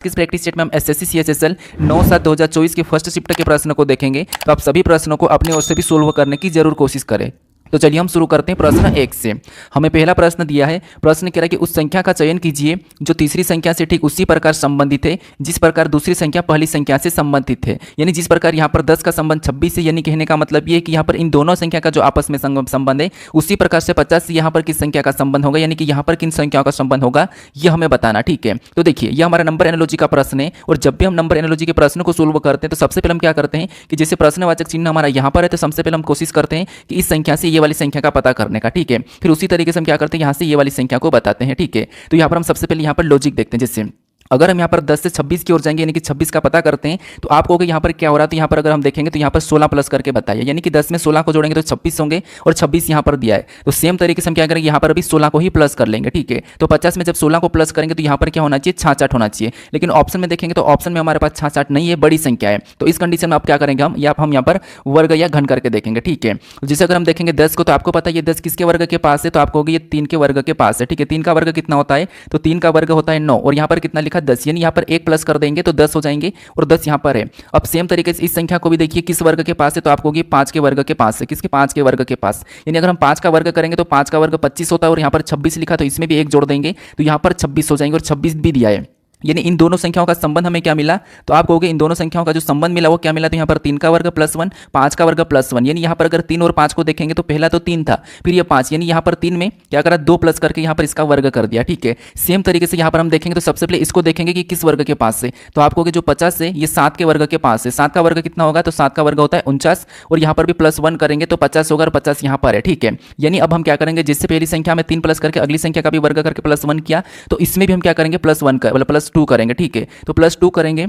किस practice set में हम एसएससी सीएचएसएल 9/7/2024 के फर्स्ट शिफ्ट के प्रश्न को देखेंगे। तो आप सभी प्रश्नों को अपनी ओर से भी सोल्व करने की जरूर कोशिश करें। तो चलिए हम शुरू करते हैं प्रश्न 1 से। हमें पहला प्रश्न दिया है। प्रश्न कह रहा है कि उस संख्या का चयन कीजिए जो तीसरी संख्या से ठीक उसी प्रकार संबंधित है जिस प्रकार दूसरी संख्या पहली संख्या से संबंधित है। यानी जिस प्रकार यहाँ पर 10 का संबंध 26 से, यानी कहने का मतलब ये है कि यहाँ पर इन दोनों संख्या का जो आपस में संबंध है उसी प्रकार से 50 से यहाँ पर किस संख्या का संबंध होगा, यानी कि यहाँ पर किन संख्याओं का संबंध होगा ये हमें बताना। ठीक है, तो देखिए यह हमारा नंबर एनालॉजी का प्रश्न है और जब भी हम नंबर एनालॉजी के प्रश्न को सोल्व करते हैं तो सबसे पहले हम क्या करते हैं कि जैसे प्रश्नवाचक चिन्ह हमारा यहाँ पर है तो सबसे पहले हम कोशिश करते हैं कि इस संख्या से ये वाली संख्या का पता करने का। ठीक है, फिर उसी तरीके से हम क्या करते हैं यहाँ से ये वाली संख्या को बताते हैं। ठीक है, तो यहाँ पर हम सबसे पहले यहाँ पर लॉजिक देखते हैं। जैसे अगर हम यहाँ पर 10 से 26 की ओर जाएंगे यानी कि 26 का पता करते हैं तो आप कहोगे यहाँ पर क्या हो रहा है। तो यहाँ पर अगर हम देखेंगे तो यहाँ पर 16 प्लस करके बताइए, यानी कि 10 में 16 को जोड़ेंगे तो 26 होंगे और 26 यहाँ पर दिया है। तो सेम तरीके से हम क्या करेंगे यहाँ पर अभी 16 को ही प्लस कर लेंगे। ठीक है, तो 50 में जब 16 को प्लस करेंगे तो यहाँ पर क्या होना चाहिए, 66 होना चाहिए। लेकिन ऑप्शन में देखेंगे तो ऑप्शन में हमारे पास 66 नहीं है, बड़ी संख्या है। तो इस कंडीशन में आप क्या करेंगे, हम यहाँ पर वर्ग या घन करके देखेंगे। ठीक है, जैसे अगर हम देखेंगे 10 को तो आपको पता है ये 10 किसके वर्ग के पास है, तो आप कहोगे ये 3 के वर्ग के पास है। ठीक है, 3 का वर्ग कितना होता है, तो 3 का वर्ग होता है 9 और यहाँ पर कितना लिखा 10, यानी यहाँ पर एक प्लस कर देंगे तो 10 हो जाएंगे और 10 यहाँ पर है। अब सेम तरीके से इस संख्या को भी देखिए किस वर्ग के पास है, तो आपको 5 के वर्ग के पास है। किसके, 5 के वर्ग के पास, यानी अगर हम 5 का वर्ग करेंगे तो 5 का वर्ग 25 होता है और यहाँ पर 26 लिखा तो इसमें भी एक जोड़ देंगे तो यहाँ पर 26 हो जाएंगे और 26 भी दिया है। यानी इन दोनों संख्याओं का संबंध हमें क्या मिला, तो आप कहोगे इन दोनों संख्याओं का जो संबंध मिला वो क्या मिला, तो यहाँ पर 3 का वर्ग प्लस 1, 5 का वर्ग प्लस 1। यानी यहाँ पर अगर 3 और 5 को देखेंगे तो पहला तो 3 था फिर ये 5, यानी यहाँ पर 3 में क्या करा 2 प्लस करके यहाँ पर इसका वर्ग कर दिया। ठीक है, सेम तरीके से यहाँ पर हम देखेंगे तो सबसे पहले इसको देखेंगे कि किस वर्ग के पास से, तो आप कहोगे जो 50 है ये 7 के वर्ग के पास है। 7 का वर्ग कितना होगा, तो 7 का वर्ग होता है 49 और यहाँ पर भी प्लस 1 करेंगे तो 50 होगा और 50 यहाँ पर है। ठीक है, यानी अब हम क्या करेंगे, जिससे पहली संख्या में 3 प्लस करके अगली संख्या का भी वर्ग करके प्लस 1 किया तो इसमें भी हम क्या करेंगे प्लस 1 मतलब प्लस 2 करेंगे। ठीक है, तो प्लस 2 करेंगे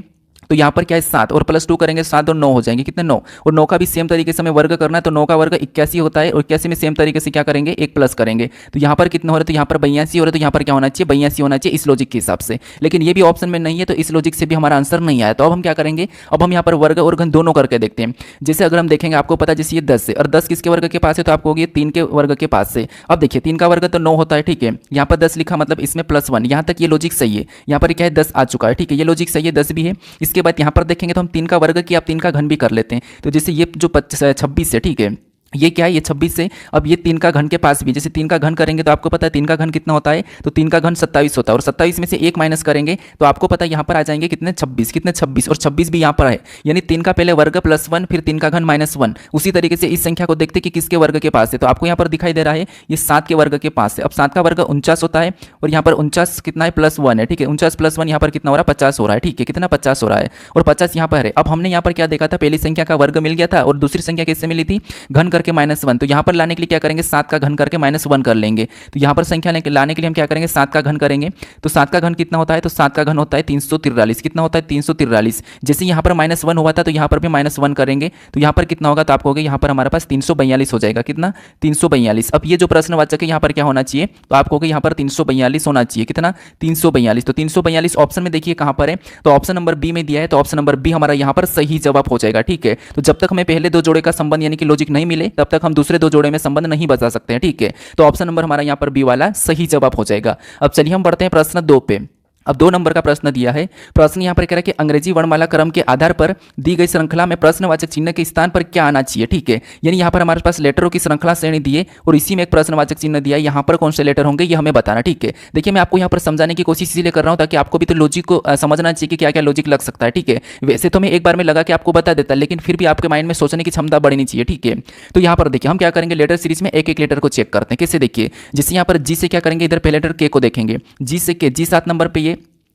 तो यहाँ पर क्या है 7 और प्लस 2 करेंगे 7 और 9 हो जाएंगे, कितने 9 और 9 का भी सेम तरीके से हमें वर्ग करना है। तो 9 का वर्ग 81 होता है और 81 में सेम तरीके से क्या करेंगे एक प्लस करेंगे तो यहाँ पर कितना हो रहा है, तो यहाँ पर 82 हो रहा है। तो यहाँ पर क्या होना चाहिए 82 होना चाहिए इस लॉजिक के हिसाब से, लेकिन ये भी ऑप्शन में नहीं है तो इस लॉजिक से भी हमारा आंसर नहीं आया। तो अब हम क्या करेंगे, अब हम यहाँ पर वर्ग और घन दोनों करके देखते हैं। जैसे अगर हम देखेंगे आपको पता है जैसे ये 10 है और 10 किसके वर्ग के पास है, तो आपको ये 3 के वर्ग के पास से। अब देखिए 3 का वर्ग तो 9 होता है। ठीक है, यहाँ पर 10 लिखा मतलब इसमें प्लस 1, यहाँ तक ये लॉजिक सही है। यहाँ पर क्या है 10 आ चुका है। ठीक है, ये लॉजिक सही है, 10 भी है। इसके बाद यहाँ पर देखेंगे तो हम 3 का वर्ग किया, आप 3 का घन भी कर लेते हैं। तो जैसे ये जो 26 है, ठीक है ये क्या है ये 26 से, अब ये 3 का घन के पास भी जैसे 3 का घन करेंगे तो आपको पता है 3 का घन कितना होता है, तो 3 का घन 27 होता है और 27 में से 1 माइनस करेंगे तो आपको पता है यहाँ पर आ जाएंगे कितने 26, कितने 26 और 26 भी यहाँ पर है। यानी 3 का पहले वर्ग प्लस 1 फिर 3 का घन माइनस 1। उसी तरीके से इस संख्या को देखते कि किसके वर्ग के पास है, तो आपको यहाँ पर दिखाई दे रहा है ये 7 के वर्ग के पास है। अब 7 का वर्ग 49 होता है और यहाँ पर 49 कितना है प्लस 1 है। ठीक है, 49 प्लस 1 यहाँ पर कितना हो रहा है 50 हो रहा है। ठीक है, कितना 50 हो रहा है और 50 यहाँ पर है। अब हमने यहाँ पर क्या देखा था, पहली संख्या का वर्ग मिल गया था और दूसरी संख्या किससे मिली थी, घन करके -1। तो यहाँ पर लाने के लिए क्या करेंगे 7 का घन करके -1 कर लेंगे। तो यहाँ पर संख्या लाने के लिए हम क्या करेंगे 7 का घन करेंगे। तो 7 का घन कितना होता है, तो 7 का घन होता है 343। कितना होता है 343। जैसे यहाँ पर -1 हुआ था तो यहाँ पर भी -1 करेंगे तो यहाँ पर कितना होगा, तो आप कहोगे यहाँ पर हमारे पास 342 हो जाएगा। कितना 342। अब ये जो प्रश्नवाचक है यहाँ पर क्या होना चाहिए, तो आप कहोगे यहाँ पर 342 होना चाहिए। कितना 342। तो 342 ऑप्शन में देखिए कहाँ पर है, तो ऑप्शन नंबर बी में दिया है। तो ऑप्शन नंबर बी हमारा यहाँ पर सही जवाब हो जाएगा। ठीक है, तो जब तक हमें पहले दो जोड़े का संबंध यानी कि लॉजिक नहीं मिले तब तक हम दूसरे दो जोड़े में संबंध नहीं बता सकते हैं। ठीक है, तो ऑप्शन नंबर हमारा यहाँ पर बी वाला सही जवाब हो जाएगा। अब चलिए हम बढ़ते हैं प्रश्न 2 पे। अब 2 नंबर का प्रश्न दिया है। प्रश्न यहाँ पर कह रहा है कि अंग्रेजी वर्णमाला क्रम के आधार पर दी गई श्रृंखला में प्रश्नवाचक चिन्ह के स्थान पर क्या आना चाहिए। ठीक है, यानी यहाँ पर हमारे पास लेटरों की श्रृंखला श्रेणी दी है और इसी में एक प्रश्नवाचक चिन्ह दिया है। यहाँ पर कौन से लेटर होंगे ये हमें बताना। ठीक है, देखिए मैं आपको यहाँ पर समझाने की कोशिश इसीलिए कर रहा हूँ ताकि आपको भी तो लॉजिक को समझना चाहिए कि क्या क्या लॉजिक लग सकता है। ठीक है, वैसे तो मैं एक बार में लगा के आपको बता देता लेकिन फिर भी आपके माइंड में सोचने की क्षमता बढ़नी चाहिए। ठीक है, तो यहाँ पर देखिए हम क्या करेंगे लेटर सीरीज में एक एक लेटर को चेक करते हैं। कैसे देखिए, जैसे यहाँ पर जी से क्या करेंगे, इधर पहले लेटर के को देखेंगे, जी से के, जी 7 नंबर पे, ये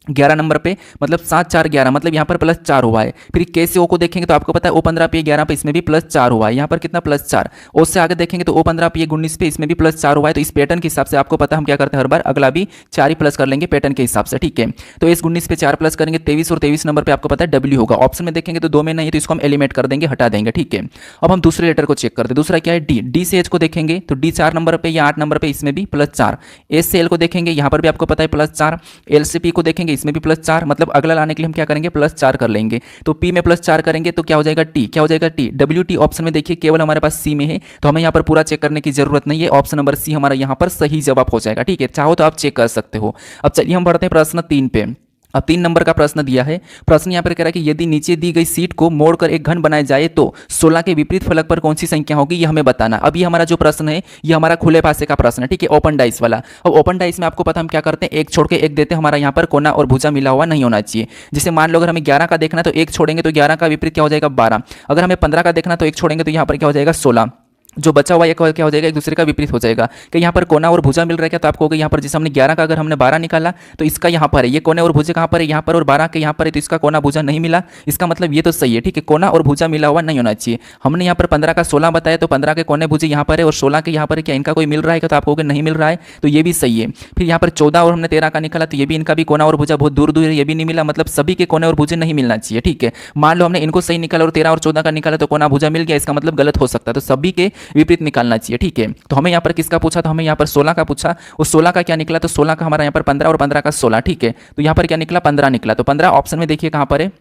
11 नंबर पे मतलब 7 4 11 मतलब यहाँ पर +4 हुआ है। फिर के से ओ को देखेंगे तो आपको पता है ओ 15 पे 11 पे इसमें भी +4 हुआ है। यहाँ पर कितना +4। ओ से आगे देखेंगे तो ओ 15 पे 19 पे इसमें भी +4 हुआ है। तो इस पैटर्न के हिसाब से आपको पता है हम क्या करते हैं हर बार अगला भी 4 ही प्लस कर लेंगे पैटर्न के हिसाब से। ठीक है, तो इस 19 पे 4 प्लस करेंगे 23 और 23 नंबर पर आपको पता है डब्ल्यू होगा। ऑप्शन में देखेंगे तो 2 में नहीं है तो इसको हम एलिमिनेट कर देंगे, हटा देंगे। ठीक है, अब हम दूसरे लेटर को चेक करते हैं। दूसरा क्या है डी, डी से एच को देखेंगे तो डी 4 नंबर पर या 8 नंबर पर इसमें भी +4। एस से एल को देखेंगे यहाँ पर भी आपको पता है +4। एल से पी को देखेंगे इसमें भी +4 मतलब अगला लाने के लिए हम क्या करेंगे +4 कर लेंगे। तो P में +4 करेंगे तो क्या हो जाएगा T, क्या हो जाएगा T। WT ऑप्शन में देखिए केवल हमारे पास C में है तो हमें यहाँ पर पूरा चेक करने की जरूरत नहीं है। ऑप्शन नंबर C हमारा यहाँ पर सही जवाब हो जाएगा। ठीक है, चाहो तो आप चेक कर सकते हो। अब चलिए हम बढ़ते हैं प्रश्न 3 पे। अब 3 नंबर का प्रश्न दिया है। प्रश्न यहाँ पर कह रहा है कि यदि नीचे दी गई सीट को मोड़कर एक घन बनाया जाए तो 16 के विपरीत फलक पर कौन सी संख्या होगी, ये हमें बताना। अब ये हमारा जो प्रश्न है ये हमारा खुले पासे का प्रश्न है, ठीक है, ओपन डाइस वाला। अब ओपन डाइस में आपको पता हम क्या करते हैं, एक छोड़ के एक देते हैं, हमारा यहाँ पर कोना और भुजा मिला हुआ नहीं होना चाहिए। जैसे मान लो अगर हमें 11 का देखना है तो एक छोड़ेंगे तो 11 का विपरीत क्या हो जाएगा 12। अगर हमें 15 का देखना तो एक छोड़ेंगे तो यहाँ पर क्या हो जाएगा 16। जो बचा हुआ एक क्या हो जाएगा, एक दूसरे का विपरीत हो जाएगा। कि यहाँ पर कोना और भुजा मिल रहा है क्या, तो आपको होगा यहाँ पर जैसे हमने 11 का अगर हमने 12 निकाला तो इसका यहाँ पर है, ये कोने और भुजा कहाँ पर है यहाँ पर, और 12 के यहाँ पर है तो इसका कोना भुजा नहीं मिला। इसका मतलब ये तो सही है, ठीक है, कोना और भुजा मिला हुआ नहीं होना चाहिए। हमने यहाँ पर 15 का 16 बताया तो 15 के कोने भुजे यहाँ पर है और 16 के यहाँ पर क्या इनका कोई मिल रहा है क्या, तो आपको नहीं मिल रहा है, तो ये भी सही है। फिर यहाँ पर 14 और हमने 13 का निकाला तो ये भी इनका भी कोना और भुजा बहुत दूर दूर है, ये भी नहीं मिला, मतलब सभी के कोने और भुजे नहीं मिलना चाहिए, ठीक है। मान लो हमने इनको सही निकाला और 13 और 14 का निकाला तो कोना भुजा मिल गया, इसका मतलब गलत हो सकता है, तो सभी के विपरीत निकालना चाहिए, ठीक है। तो हमें यहाँ पर किसका पूछा, तो हमें यहाँ पर 16 का पूछा, उस 16 का क्या निकला, तो 16 का हमारा यहाँ पर 15 और 15 का 16, ठीक है। तो यहाँ पर क्या निकला 15 निकला, तो 15 ऑप्शन में देखिए कहाँ पर है,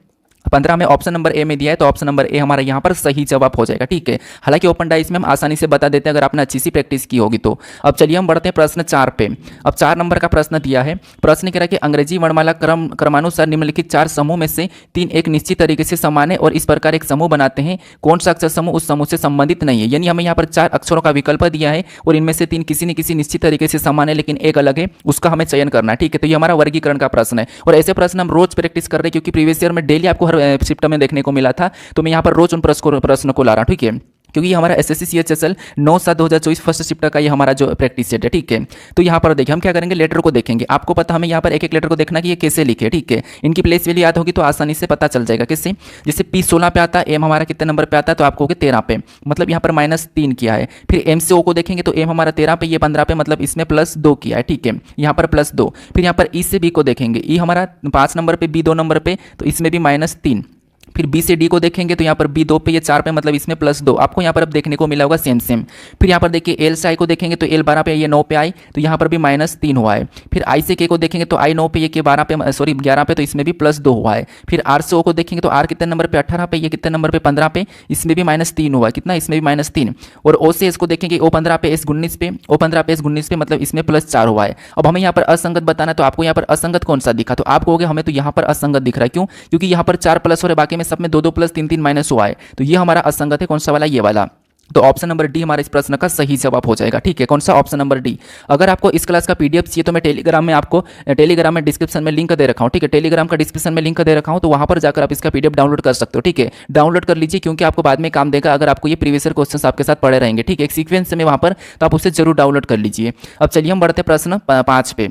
15 में ऑप्शन नंबर ए में दिया है, तो ऑप्शन नंबर ए हमारा यहाँ पर सही जवाब हो जाएगा, ठीक है। हालांकि ओपन डाइस में हम आसानी से बता देते हैं अगर आपने अच्छी सी प्रैक्टिस की होगी तो। अब चलिए हम बढ़ते हैं प्रश्न 4 पे। अब 4 नंबर का प्रश्न दिया है। प्रश्न कह रहा है कि अंग्रेजी वर्णमाला क्रमानुसार निम्नलिखित 4 समूह में से 3 एक निश्चित तरीके से समान है और इस प्रकार एक समूह बनाते हैं, कौन सा अक्षर समूह उस समूह से संबंधित नहीं है। यानी हमें यहाँ पर 4 अक्षरों का विकल्प दिया है और इनमें से 3 किसी न किसी निश्चित तरीके से समान है लेकिन एक अलग है, उसका हमें चयन करना है, ठीक है। तो ये हमारा वर्गीकरण का प्रश्न है और ऐसे प्रश्न हम रोज प्रैक्टिस कर रहे हैं क्योंकि प्रीवियस ईयर में डेली आपको हर शिफ्ट में देखने को मिला था, तो मैं यहाँ पर रोज उन प्रश्न को ला रहा हूँ, ठीक है, क्योंकि ये हमारा एसएससी सीएचएसएल 9/7/2024 फर्स्ट शिफ्ट का ये हमारा जो प्रैक्टिस सेट है, ठीक है। तो यहाँ पर देखिए हम क्या करेंगे, लेटर को देखेंगे। आपको पता हमें यहाँ पर एक एक लेटर को देखना कि ये कैसे लिखे, ठीक है। इनकी प्लेस वैल्यू याद होगी तो आसानी से पता चल जाएगा। किससे, जैसे पी 16 पे आता है, एम हमारा कितने नंबर पे आता है, तो आपको 13 पे, मतलब यहाँ पर -3 किया है। फिर एम से ओ को देखेंगे तो एम हमारा 13 पे, ये 15 पे, मतलब इसमें +2 किया है, ठीक है, यहाँ पर +2। फिर यहाँ पर ई से बी को देखेंगे, ई हमारा 5 नंबर पे, बी 2 नंबर पे, तो इसमें भी -3। फिर बी से डी को देखेंगे तो यहाँ पर बी 2 पे, ये 4 पे, मतलब इसमें +2 आपको यहाँ पर अब देखने को मिला होगा सेम। फिर यहाँ पर देखिए एल से आई को देखेंगे तो एल 12 पे, ये 9 पे आई, तो यहाँ पर भी -3 हुआ है। फिर आई से के को देखेंगे तो आई 9 पे, ये के 12 पे, सॉरी 11 पे, तो इसमें भी +2 हुआ है। फिर आर से ओ को देखेंगे तो आर कितने नंबर पे 18 पे, ये कितने नंबर पे 15 पे, इसमें भी -3 हुआ है, कितना, इसमें भी -3। और ओ से एस को देखेंगे, ओ 15 पे, एस 19 पे, ओ 15 पे, एस 19 पे, मतलब इसमें +4 हुआ है। अब हमें यहाँ पर असंगत बताना है, तो आपको यहाँ पर असंगत कौन सा दिखा, तो आप कहोगे हमें तो यहाँ पर असंगत दिख रहा है, क्यों, क्योंकि यहाँ पर 4 प्लस हो रहे, बाकी में सब में 2 + 3 माइनस हुआ है, तो ये हमारा असंगत है, कौन सा वाला, ये वाला। तो ऑप्शन नंबर डी हमारे इस प्रश्न का सही जवाब हो जाएगा, ठीक है। कौन सा, ऑप्शन नंबर डी। अगर आपको इस क्लास का पीडीएफ चाहिए तो मैं टेलीग्राम में डिस्क्रिप्शन में लिंक दे रखा हूँ, ठीक है, टेलीग्राम का डिस्क्रिप्शन में लिंक दे रखा हूँ, तो वहाँ पर जाकर आप इसका पीडीएफ डाउनलोड कर सकते हो, ठीक है। डाउनलोड कर लीजिए क्योंकि आपको बाद में काम देगा अगर आपको ये प्रीवियस ईयर क्वेश्चन आपके साथ पड़े रहेंगे, ठीक है, एक सीक्वेंस में वहाँ पर, तो आप उसे जरूर डाउनलोड कर लीजिए। अब चलिए हम बढ़ते प्रश्न 5 पे।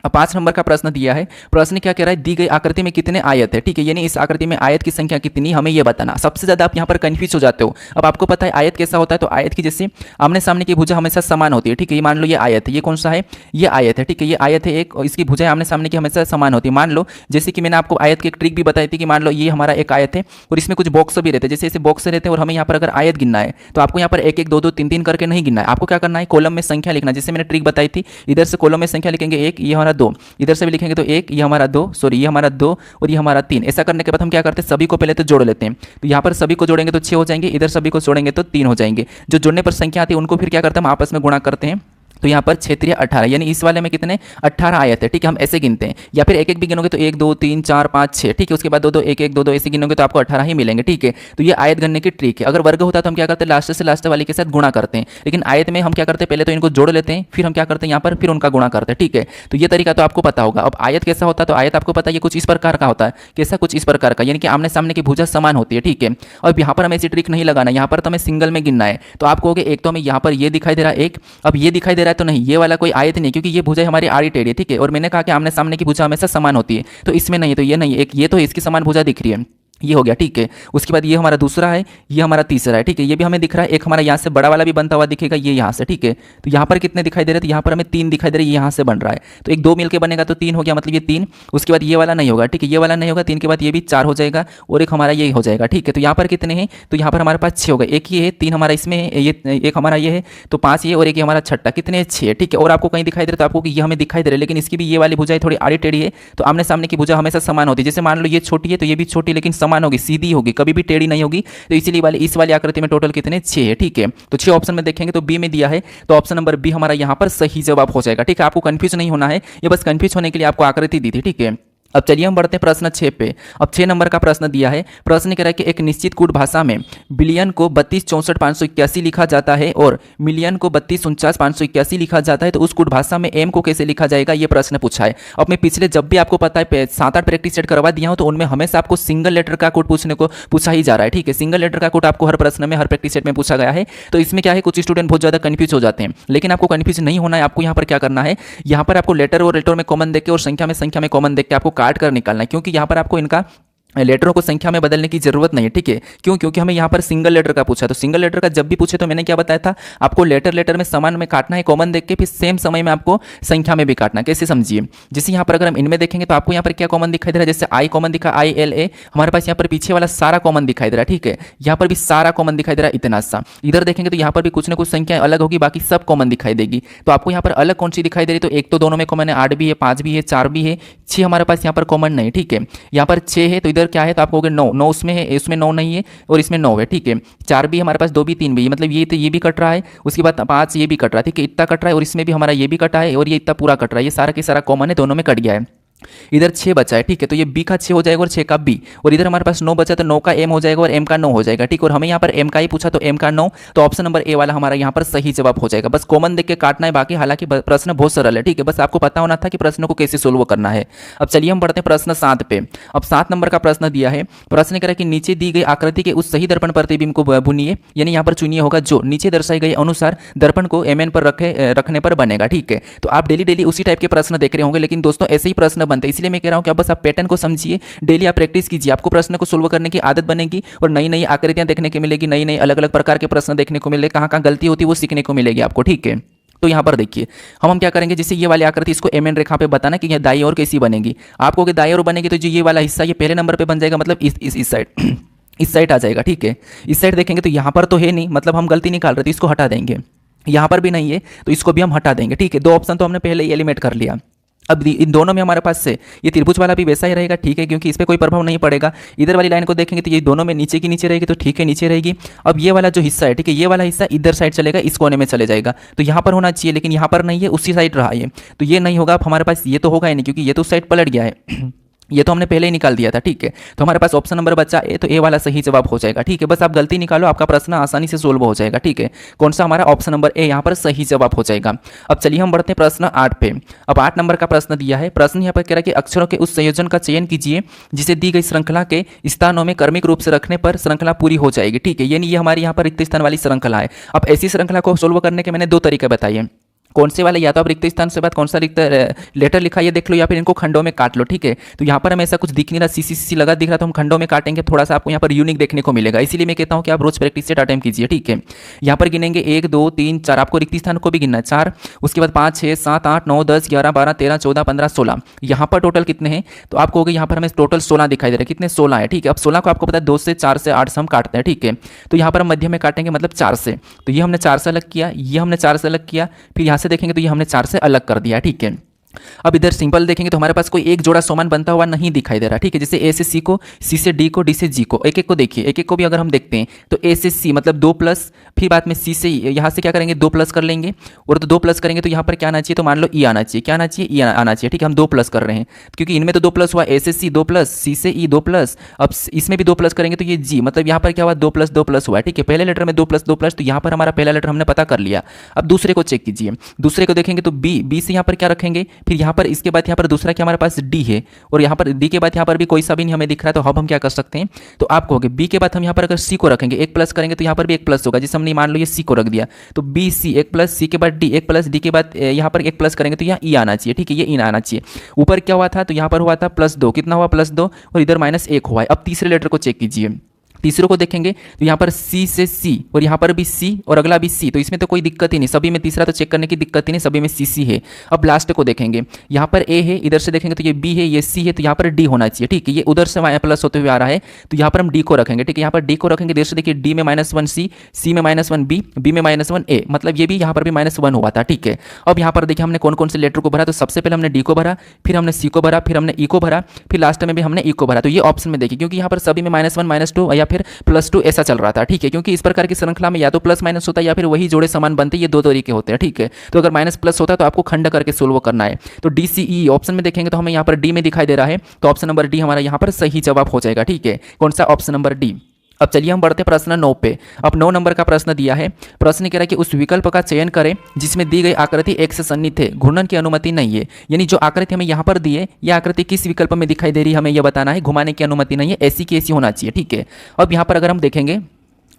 अब 5 नंबर का प्रश्न दिया है। प्रश्न क्या कह रहा है, दी गई आकृति में कितने आयत है, ठीक है, यानी इस आकृति में आयत की संख्या कितनी, हमें यह बताना। सबसे ज्यादा आप यहाँ पर कंफ्यूज हो जाते हो। अब आपको पता है आयत कैसा होता है, तो आयत की जैसे आमने सामने की भुजा हमेशा समान होती है, ठीक है। ये मान लो ये आयत है, ये कौन सा है, ये आयत है, ठीक है, ये आयत है एक, और इसकी भुजाएं आमने सामने की हमेशा समान होती है। मान लो जैसे कि मैंने आपको आयत की एक ट्रिक भी बताई थी कि मान लो ये हमारा एक आयत है और इसमें कुछ बॉक्स भी रहते हैं, जैसे ऐसे बॉक्स रहते हैं, और हमें यहाँ पर अगर आयत गिनना है तो आपको यहाँ पर 1 1 2 2 3 3 करके नहीं गिनना है। आपको क्या करना है, कॉलम में संख्या लिखना, जैसे मैंने ट्रिक बताई थी, इधर से कॉलम में संख्या लिखेंगे 1, ये हमारा 2, इधर से लिखेंगे तो 1, ये हमारा 2, सॉरी ये हमारा 2 और ये हमारा 3। ऐसा करने के बाद हम क्या करते हैं, सभी को पहले तो जोड़ लेते हैं। तो यहाँ पर सभी को जोड़ेंगे तो 6 हो जाएंगे, इधर सभी को जोड़ेंगे तो 3 हो जाएंगे। जो जोड़ने पर संख्या आती है उनको फिर क्या करते हैं, हम आपस में गुणा करते हैं। तो यहाँ पर 6 3 18, यानी इस वाले में कितने 18 आयत है, ठीक है, हम ऐसे गिनते हैं। या फिर एक एक भी गिनोगे तो 1 2 3 4 5 6, ठीक है, उसके बाद 2 2 1 1 2 2 ऐसे गिनोगे तो आपको 18 ही मिलेंगे, ठीक है। तो ये आयत गणने की ट्रिक है। अगर वर्ग होता तो हम क्या करते हैं, लास्ट से लास्ट वाले के साथ गुणा करते हैं, लेकिन आयत में हम क्या करते हैं, पहले तो इनको जोड़ लेते हैं, फिर हम क्या करते हैं यहाँ पर, फिर उनका गुणा करते हैं, ठीक है। तो ये तरीका तो आपको पता होगा। अब आयत कैसा होता है, तो आयत आपको पता है ये कुछ इस प्रकार का होता है, कैसा, कुछ इस प्रकार का, यानी कि आमने सामने की भुजा समान होती है, ठीक है। अब यहाँ पर हमें ऐसी ट्रिक नहीं लगाना, यहाँ पर तो हमें सिंगल में गिनना है। तो आप कहोगे एक तो हमें यहाँ पर ये दिखाई दे रहा है एक, अब ये दिखाई दे रहा है तो नहीं, ये वाला कोई आयत नहीं, क्योंकि ये भुजा हमारी आड़ी टेढ़ी है, ठीक है। और मैंने कहा कि आमने सामने की भुजा हमेशा समान होती है, तो इसमें नहीं है, तो ये नहीं, एक ये तो इसकी समान भुजा दिख रही है, ये हो गया, ठीक है। उसके बाद ये हमारा दूसरा है, ये हमारा तीसरा है, ठीक है, ये भी हमें दिख रहा है। एक हमारा यहाँ से बड़ा वाला भी बनता हुआ दिखेगा, ये यहाँ से, ठीक है। तो यहाँ पर कितने दिखाई दे रहे हैं, तो यहाँ पर हमें 3 दिखाई दे रहे हैं, यहाँ से बन रहा है, तो एक 2 मिलकर बनेगा तो 3 हो गया, मतलब ये 3। उसके बाद ये वाला नहीं होगा, ठीक है, ये वाला नहीं होगा, 3 के बाद ये भी 4 हो जाएगा और एक हमारा ये हो जाएगा, ठीक है। तो यहाँ पर कितने हैं, तो यहाँ पर हमारे पास 6 हो गए, एक ये है, 3 हमारा इसमें है, ये एक हमारा ये है, तो 5 ये और एक ये हमारा छठा, कितने 6, ठीक है। और आपको कहीं दिखाई दे रहा है तो आपको ये हमें दिखाई दे रहा है, लेकिन इसकी भी ये वाली भुजाएं थोड़ी आड़ी टेढ़ी है, तो आमने सामने की भुजा हमेशा समान होती है। जैसे मान लो ये छोटी है तो ये भी छोटी, लेकिन समान होगी, सीधी होगी, कभी भी टेढ़ी नहीं होगी। तो इसीलिए इस वाली आकृति में टोटल कितने 6 है, ठीक है। तो 6 ऑप्शन में देखेंगे तो बी में दिया है, तो ऑप्शन नंबर बी हमारा यहाँ पर सही जवाब हो जाएगा, ठीक है। आपको कंफ्यूज नहीं होना है, ये बस कंफ्यूज होने के लिए आपको आकृति दी थी, ठीक है। अब चलिए हम बढ़ते हैं प्रश्न 6 पे। अब 6 नंबर का प्रश्न दिया है। प्रश्न कह रहा है कि एक निश्चित कूट भाषा में बिलियन को 32 64 581 लिखा जाता है और मिलियन को 32 49 581 लिखा जाता है, तो उस कूट भाषा में एम को कैसे लिखा जाएगा, ये प्रश्न पूछा है। अब मैं पिछले जब भी आपको पता है 7-8 प्रैक्टिस सेट करवा दिया हूँ, तो उनमें हमेशा आपको सिंगल लेटर का कोड पूछा ही जा रहा है। ठीक है, सिंगल लेटर का कोड आपको हर प्रश्न में, हर प्रैक्टिस सेट में पूछा गया है। तो इसमें क्या है, कुछ स्टूडेंट बहुत ज़्यादा कन्फ्यूज हो जाते हैं, लेकिन आपको कन्फ्यूज नहीं होना है। आपको यहाँ पर क्या करना है, यहाँ पर आपको लेटर और लेटर में कॉमन देख के और संख्या में कॉमन देख के आपको काट कर निकालना है, क्योंकि यहाँ पर आपको इनका लेटरों को संख्या में बदलने की जरूरत नहीं है। ठीक है, क्यों? क्योंकि हमें यहाँ पर सिंगल लेटर का पूछा, तो सिंगल लेटर का जब भी पूछे तो मैंने क्या बताया था, आपको लेटर में समान में काटना है, कॉमन देख के, फिर सेम समय में आपको संख्या में भी काटना है। कैसे समझिए, जैसे यहाँ पर अगर हम इनमें देखेंगे तो आपको यहाँ पर क्या कॉमन दिखाई दे रहा है, जैसे आई कॉमन दिखा, ILA, हमारे पास यहाँ पर पीछे वाला सारा कॉमन दिखाई दे रहा है। ठीक है, यहाँ पर भी सारा कॉमन दिखाई दे रहा है, इतना सा। इधर देखेंगे तो यहाँ पर भी कुछ ना कुछ संख्या अलग होगी, बाकी सब कॉमन दिखाई देगी। तो आपको यहाँ पर अलग कौन सी दिखाई दे रही, तो एक तो दोनों में कॉमन है, 8 भी है, 5 भी है, 4 भी है, 6 हमारे पास यहाँ पर कॉमन नहीं। ठीक है, यहाँ पर 6 है, तो इधर क्या है, तो आपको 9 उसमें है, इसमें 9 नहीं है और इसमें 9 है। ठीक है, 4 भी हमारे पास, 2 भी, 3 भी, मतलब ये तो ये भी कट रहा है, उसके बाद 5 ये भी कट रहा है। ठीक है, इतना कट रहा है और इसमें भी हमारा ये भी कटा है और ये इतना पूरा कट रहा है, ये सारा के सारा कॉमन है, दोनों में कट गया है। इधर 6 बचा है। ठीक है, तो ये बी का 6 हो जाएगा और 6 का बी, और इधर हमारे पास 9 बचा, तो 9 का एम हो जाएगा और एम का 9 हो जाएगा। ठीक, और हमें यहाँ पर एम का ही पूछा, तो एम का 9, तो ऑप्शन नंबर ए वाला हमारा यहाँ पर सही जवाब हो जाएगा। बस कॉमन देख के काटना है, बाकी हालांकि प्रश्न बहुत सरल है। ठीक है, बस आपको पता होना था कि प्रश्न को कैसे सोल्व करना है। अब चलिए हम बढ़ते हैं प्रश्न 7 पे। अब 7 नंबर का प्रश्न दिया है। प्रश्न कह रहा है कि नीचे दी गई आकृति के उस सही दर्पण प्रतिबिंब को भुनिए, यानी यहाँ पर चुनिए होगा जो नीचे दर्शाई गई अनुसार दर्पण को MN पर रखने पर बनेगा। ठीक है, तो आप डेली उसी टाइप के प्रश्न देख रहे होंगे, लेकिन दोस्तों ऐसे ही प्रश्न बनते हैं, इसलिए मैं कह रहा हूँ कि बस आप पैटर्न को समझिए, डेली आप प्रैक्टिस कीजिए, आपको प्रश्न को सोल्व करने की आदत बनेगी और नई नई आकृतियां देखने को मिलेगी, नई नई अलग अलग प्रकार के प्रश्न देखने को मिलेंगे, कहाँ कहाँ गलती होती है वो सीखने को मिलेगी आपको। ठीक है, तो यहाँ पर देखिए हम क्या करेंगे, जैसे ये वाली आकृति, इसको MN रेखा पे बताना कि यह दाई ओर कैसी बनेगी। आपको कि दाई ओर बनेगी तो जो ये वाला हिस्सा ये पहले नंबर पे बन जाएगा, मतलब इस साइड इस साइड आ जाएगा। ठीक है, इस साइड देखेंगे तो यहाँ पर तो है नहीं, मतलब हम गलती निकाल रहे थे, इसको हटा देंगे। यहाँ पर भी नहीं है तो इसको भी हम हटा देंगे। ठीक है, 2 ऑप्शन तो हमने पहले ही एलिमिनेट कर लिया। अब इन दोनों में हमारे पास से ये त्रिभुज वाला भी वैसा ही रहेगा। ठीक है, क्योंकि इस पर कोई प्रभाव नहीं पड़ेगा। इधर वाली लाइन को देखेंगे तो ये दोनों में नीचे की नीचे रहेगी, तो ठीक है नीचे रहेगी। अब ये वाला जो हिस्सा है, ठीक है, ये वाला हिस्सा इधर साइड चलेगा, इस कोने में चले जाएगा, तो यहाँ पर होना चाहिए, लेकिन यहाँ पर नहीं है, उसी साइड रहा ये, तो ये नहीं होगा। अब हमारे पास ये तो होगा ही नहीं, क्योंकि ये तो साइड पलट गया है ये तो हमने पहले ही निकाल दिया था। ठीक है, तो हमारे पास ऑप्शन नंबर बचा ए, तो ए वाला सही जवाब हो जाएगा। ठीक है, बस आप गलती निकालो, आपका प्रश्न आसानी से सोल्व हो जाएगा। ठीक है, कौन सा हमारा ऑप्शन नंबर ए यहाँ पर सही जवाब हो जाएगा। अब चलिए हम बढ़ते हैं प्रश्न 8 पे। अब 8 नंबर का प्रश्न दिया है। प्रश्न यहाँ पर कह रहा है कि अक्षरों के उस संयोजन का चयन कीजिए जिसे दी गई श्रृंखला के स्थानों में क्रमिक रूप से रखने पर श्रृंखला पूरी हो जाएगी। ठीक है, यानी ये हमारी यहाँ पर रिक्त स्थान वाली श्रृंखला है। अब ऐसी श्रृंखला को सोल्व करने के मैंने 2 तरीके बताए। कौन से वाले, या तो आप रिक्त स्थान से बाद कौन सा रिक्त लेटर लिखा ये देख लो, या फिर इनको खंडों में काट लो। ठीक है, तो यहाँ पर हमें ऐसा कुछ दिख नहीं रहा, सी लगा दिख रहा, तो हम खंडों में काटेंगे, थोड़ा सा आपको यहाँ पर यूनिक देखने को मिलेगा। इसीलिए मैं कहता हूँ कि आप रोज प्रैक्टिस से अटेम्प्ट कीजिए। ठीक है, यहाँ पर गिनेंगे 1 2 3 4, आपको रिक्त स्थान को भी गिनना है 4, उसके बाद 5 6 7 8 9 10 11 12 13 14 15 16, यहाँ पर टोटल कितने हैं, तो आपको होगा यहाँ पर हमें टोटल 16 दिखाई दे रहा है। कितने, 16 है। ठीक है, अब 16 को आपको पता है 2 से 4 से 8 से हम काटते हैं। ठीक है, तो यहाँ पर हम मध्य में काटेंगे, मतलब 4 से, तो ये हमने 4 से अलग किया, ये हमने 4 से अलग किया, फिर यहाँ से देखेंगे तो ये हमने 4 से अलग कर दिया। ठीक है, अब इधर सिंपल देखेंगे तो हमारे पास कोई एक जोड़ा समान बनता हुआ नहीं दिखाई दे रहा। ठीक है, जैसे ए से सी को, सी से डी को, डी से जी को, एक एक को देखिए, एक एक को भी अगर हम देखते हैं तो ए से सी मतलब 2 प्लस, फिर बाद में सी से यहाँ से क्या करेंगे 2 प्लस कर लेंगे, और तो 2 प्लस करेंगे तो यहाँ पर क्या आना चाहिए, तो मान लो ई आना चाहिए, क्या आना चाहिए, ई आना चाहिए। ठीक है, हम 2 प्लस कर रहे हैं क्योंकि इनमें तो 2 प्लस हुआ, ए से सी 2 प्लस, सी से ई 2 प्लस, अब इसमें भी 2 प्लस करेंगे तो ये जी, मतलब यहाँ पर क्या हुआ 2 प्लस हुआ है। ठीक है, पहले लेटर में 2 प्लस, तो यहाँ पर हमारा पहला लेटर हमने पता कर लिया। अब दूसरे को चेक कीजिए, दूसरे को देखेंगे तो बी से यहाँ पर क्या रखेंगे, फिर यहाँ पर इसके बाद यहाँ पर दूसरा क्या हमारे पास डी है, और यहाँ पर डी के बाद यहाँ पर भी कोई सा भी नहीं हमें दिख रहा है, तो अब हम क्या कर सकते हैं, तो आप कहोगे बी के बाद हम यहाँ पर अगर सी को रखेंगे, 1 प्लस करेंगे तो यहाँ पर भी 1 प्लस होगा, जिसे हमने मान लो ये सी को रख दिया, तो बी सी 1 प्लस, सी के बाद डी 1 प्लस, डी के बाद यहाँ पर 1 प्लस करेंगे तो यहाँ ई आना चाहिए। ठीक है, ये ई आना चाहिए। ऊपर क्या हुआ था, तो यहाँ पर हुआ था +2, कितना हुआ +2, और इधर -1 हुआ है। अब तीसरे लेटर को चेक कीजिए, तीसरे को देखेंगे तो यहाँ पर सी से सी, और यहाँ पर भी सी, और अगला भी सी, तो इसमें तो कोई दिक्कत ही नहीं, सभी में तीसरा तो चेक करने की दिक्कत ही नहीं, सभी में सी है। अब लास्ट को देखेंगे, यहाँ पर ए है, इधर से देखेंगे तो ये बी है, ये सी है, तो यहाँ पर डी होना चाहिए। ठीक है, ये उधर से प्लस होते हुए आ रहा है, तो यहाँ पर हम डी को रखेंगे। ठीक है, यहाँ पर डी को रखेंगे, इधर से देखिए डी में -1 सी में -1 बी में -1 ए, मतलब ये भी यहाँ पर भी -1 हुआ था। ठीक है, अब यहाँ पर देखिए हमने कौन कौन से लेटर को भरा, तो सबसे पहले हमने डी को भरा, फिर हमने सी को भरा, फिर हमने ई को भरा, फिर लास्ट में भी हमने ई को भरा। तो ये ऑप्शन में देखिए, क्योंकि यहाँ पर सभी में -1 -2 या फिर +2 ऐसा चल रहा था, ठीक है। क्योंकि इस प्रकार की श्रृंखला में या तो प्लस माइनस होता है या फिर वही जोड़े समान बनते हैं, ये दो तरीके होते हैं, ठीक है। तो अगर माइनस प्लस होता है तो आपको खंड करके सोल्व करना है। तो डी सी ई ऑप्शन में देखेंगे तो हमें यहाँ पर डी में दिखाई दे रहा है, तो ऑप्शन नंबर डी हमारा यहाँ पर सही जवाब हो जाएगा, ठीक है। कौन सा? Option number D. अब चलिए हम बढ़ते प्रश्न 9 पे। अब 9 नंबर का प्रश्न दिया है। प्रश्न कह रहा है कि उस विकल्प का चयन करें जिसमें दी गई आकृति एक से सन्निहित है, घूर्णन की अनुमति नहीं है। यानी जो आकृति हमें यहाँ पर दी है, यह आकृति किस विकल्प में दिखाई दे रही है हमें यह बताना है, घुमाने की अनुमति नहीं है, ऐसी की ऐसी होना चाहिए, ठीक है। अब यहाँ पर अगर हम देखेंगे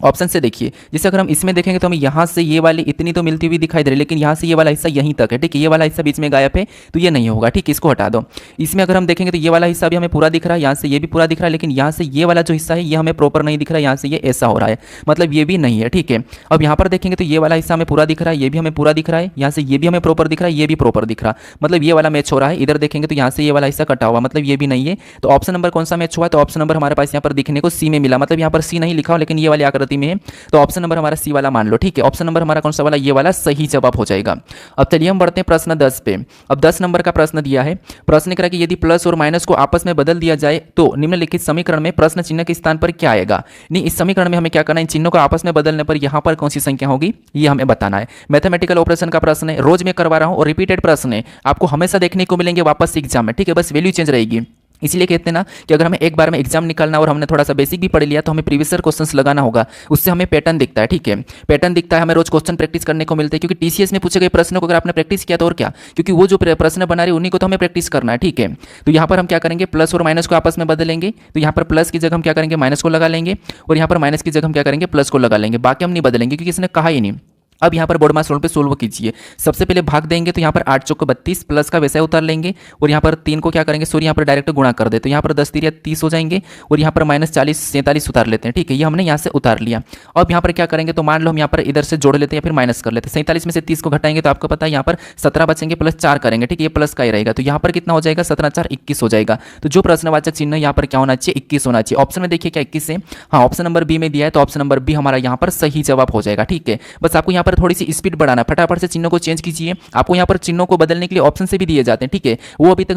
ऑप्शन से, देखिए जैसे अगर हम इसमें देखेंगे तो हमें यहाँ से ये वाली इतनी तो मिलती हुई दिखाई दे रही है, लेकिन यहाँ से ये वाला हिस्सा यहीं तक है, ठीक है। ये वाला हिस्सा बीच में गायब है तो ये नहीं होगा, ठीक है, इसको हटा दो। इसमें अगर हम देखेंगे तो ये वाला हिस्सा भी हमें पूरा दिख रहा है, यहाँ से ये भी पूरा दिख रहा है, लेकिन यहाँ से ये वाला जो हिस्सा है ये हमें प्रॉपर नहीं दिख रहा है, यहाँ से ये ऐसा हो रहा है, मतलब ये भी नहीं है, ठीक है। अब यहाँ पर देखेंगे तो ये वाला हिस्सा हमें पूरा दिख रहा है, ये भी हमें पूरा दिख रहा है, यहाँ से ये भी हमें प्रॉपर दिख रहा है, ये भी प्रॉपर दिख रहा है, मतलब ये वाला मैच हो रहा है। इधर देखेंगे तो यहाँ से ये वाला हिस्सा कटा हुआ, मतलब ये भी नहीं है। तो ऑप्शन नंबर कौन सा मैच हुआ? तो ऑप्शन नंबर हमारे पास यहाँ पर दिखने को सी में मिला, मतलब यहाँ पर सी नहीं लिखा हो लेकिन ये वाली आकृति में है, तो ऑप्शन नंबर हमारा सी वाला मान लो, ठीक है। ऑप्शन नंबर हमारा कौन सा वाला? ये वाला सही जवाब हो जाएगा। अब चलिए हम बढ़ते हैं प्रश्न 10 पे। अब 10 नंबर का प्रश्न दिया है। प्रश्न कह रहा है कि यदि प्लस और माइनस को आपस में बदल दिया जाए तो निम्नलिखित समीकरण में प्रश्न चिन्ह के स्थान पर क्या आएगा। नहीं, इस समीकरण में हमें क्या करना है, इन चिन्हों को आपस में बदलने पर यहाँ पर कौन सी संख्या होगी ये हमें बताना है। मैथमेटिकल ऑपरेशन का प्रश्न है, रोज मैं करवा रहा हूँ और रिपीटेड प्रश्न है, आपको हमेशा देखने को मिलेंगे वापस एग्जाम में, ठीक है। बस वैल्यू चेंज रहेगी। इसलिए कहते हैं ना कि अगर हमें एक बार में एग्जाम निकालना और हमने थोड़ा सा बेसिक भी पढ़ लिया तो हमें प्रीवियस ईयर क्वेश्चंस लगाना होगा, उससे हमें पैटर्न दिखता है, ठीक है। पैटर्न दिखता है, हमें रोज क्वेश्चन प्रैक्टिस करने को मिलते हैं, क्योंकि टीसीएस में पूछे गए प्रश्नों को अगर आपने प्रैक्टिस किया तो और क्या, क्योंकि वो जो प्रश्न बना रहे उन्हीं को तो हमें प्रैक्टिस करना है, ठीक है। तो यहाँ पर हम क्या करेंगे, प्लस और माइनस को आपस में बदलेंगे, तो यहाँ पर प्लस की जगह हम क्या करेंगे, माइनस को लगा लेंगे, और यहाँ पर माइनस की जगह हम क्या करेंगे, प्लस को लगा लेंगे, बाकी हम नहीं बदलेंगे क्योंकि इसने कहा ही नहीं। अब यहाँ पर बोर्ड मास रूल पे सोल्व कीजिए। सबसे पहले भाग देंगे तो यहाँ पर 8 चौक 32 प्लस का वैसा उतार लेंगे, और यहाँ पर 3 को क्या करेंगे, सॉरी यहाँ पर डायरेक्ट गुणा कर दे, तो यहाँ पर 10 3 30 हो जाएंगे, और यहाँ पर -40 47 उतार लेते हैं, ठीक है। ये हमने यहाँ से उतार लिया। अब यहाँ पर क्या करेंगे, तो मान लो हम यहाँ पर इधर से जोड़ लेते हैं या फिर माइनस कर लेते हैं। 47 में से 30 को घटाएंगे तो आपको पता है यहाँ पर 17 बचेंगे, प्लस 4 करेंगे, ठीक है, ये प्लस का ही रहेगा। तो यहाँ पर कितना हो जाएगा, 17 4 21 हो जाएगा। तो जो प्रश्नवाचक चिन्ह यहाँ पर क्या होना चाहिए, 21 होना चाहिए। ऑप्शन में देखिए क्या 21 है, हाँ ऑप्शन नंबर बी में दिया है, तो ऑप्शन नंबर बी हमारा यहाँ पर सही जवाब हो जाएगा, ठीक है। बस आपको यहाँ पर थोड़ी सी स्पीड बढ़ाना, फटाफट से चिन्हों को चेंज कीजिए। आपको यहाँ पर चिन्हों को बदलने के लिए ऑप्शन से भी दिए जाते हैं, ठीक है, वो अभी तक